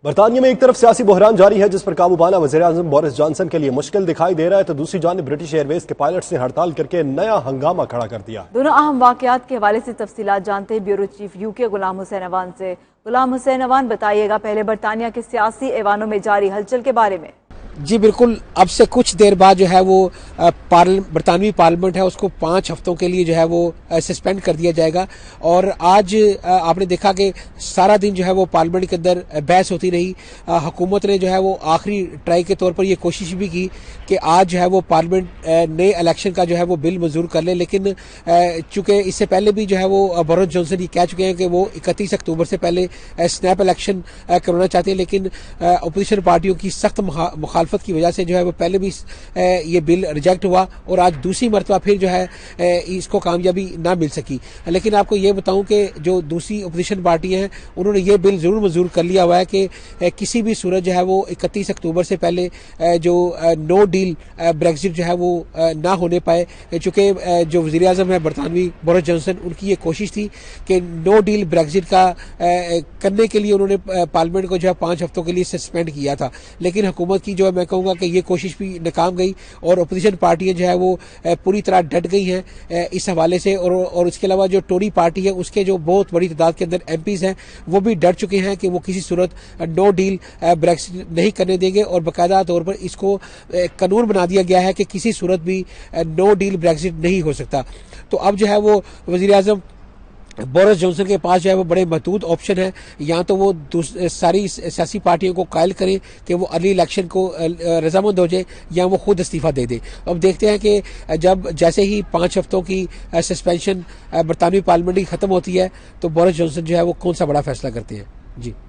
बरतानिया में एक तरफ सियासी बहरान जारी है जिस पर काबू पाना वज़ीर-ए-आज़म बोरिस जॉनसन के लिए मुश्किल दिखाई दे रहा है, तो दूसरी जानिब ब्रिटिश एयरवेज के पायलट्स ने हड़ताल करके नया हंगामा खड़ा कर दिया। दोनों अहम वाकयात के हवाले से तफसीलात जानते हैं bureau chief UK Ghulam Hussain Awan से। गुलाम हुसैन अवान, बताइएगा पहले बरतानिया के सियासी ऐवानों में जारी हलचल के बारे में। जी बिल्कुल, अब से कुछ देर बाद जो है वो बरतानवी पार्लियामेंट है उसको 5 हफ्तों के लिए जो है वो सस्पेंड कर दिया जाएगा। और आज आपने देखा कि सारा दिन जो है वो पार्लियामेंट के अंदर बहस होती रही। हुकूमत ने जो है वो आखिरी ट्राई के तौर पर ये कोशिश भी की कि आज जो है वो पार्लियामेंट नए इलेक्शन का जो है वो बिल मंजूर कर ले, लेकिन चूंकि इससे पहले भी जो है वो बोरिस जॉनसन ये कह चुके हैं कि वो 31 अक्टूबर से पहले स्नैप इलेक्शन करवाना चाहते हैं, लेकिन अपोजिशन पार्टियों की सख्त मुखालफत की वजह से जो है वो पहले भी ये बिल रिजेक्ट हुआ और आज दूसरी मरतबा फिर जो है इसको कामयाबी ना मिल सकी। लेकिन आपको ये बताऊं कि जो दूसरी अपोजिशन पार्टियां हैं उन्होंने ये बिल जरूर मंजूर कर लिया हुआ है कि किसी भी सूरत जो है वो 31 अक्टूबर से पहले जो नो डील ब्रेक्जिट जो है वो ना होने पाए। चूंकि जो वज़ीर आज़म है बरतानवी बोरिस जॉनसन, उनकी ये कोशिश थी कि नो डील ब्रेक्जिट का करने के लिए उन्होंने पार्लियामेंट को जो है 5 हफ्तों के लिए सस्पेंड किया था, लेकिन हुकूमत की जो मैं कहूंगा कि ये कोशिश भी नाकाम गई और अपोजिशन पार्टियां जो है वो पूरी तरह डट गई हैं इस हवाले से। और इसके अलावा जो टोरी पार्टी है उसके जो बहुत बड़ी तादाद के अंदर एमपीज हैं वो भी डट चुके हैं कि वो किसी सूरत नो डील ब्रेक्सिट नहीं करने देंगे और बाकायदा तौर पर इसको कानून बना दिया गया है कि किसी सूरत भी नो डील ब्रेक्सिट नहीं हो सकता। तो अब जो है वो वज़ीर आज़म बोरिस जॉनसन के पास जो है वो बड़े महदूद ऑप्शन है, या तो वो सारी सियासी पार्टियों को कायल करें कि वो अर्ली इलेक्शन को रजामंद हो जाए या वो खुद इस्तीफा दे दें। अब देखते हैं कि जब जैसे ही 5 हफ्तों की सस्पेंशन बरतानवी पार्लियामेंट की खत्म होती है तो बोरिस जॉनसन जो है वो कौन सा बड़ा फैसला करते हैं। जी।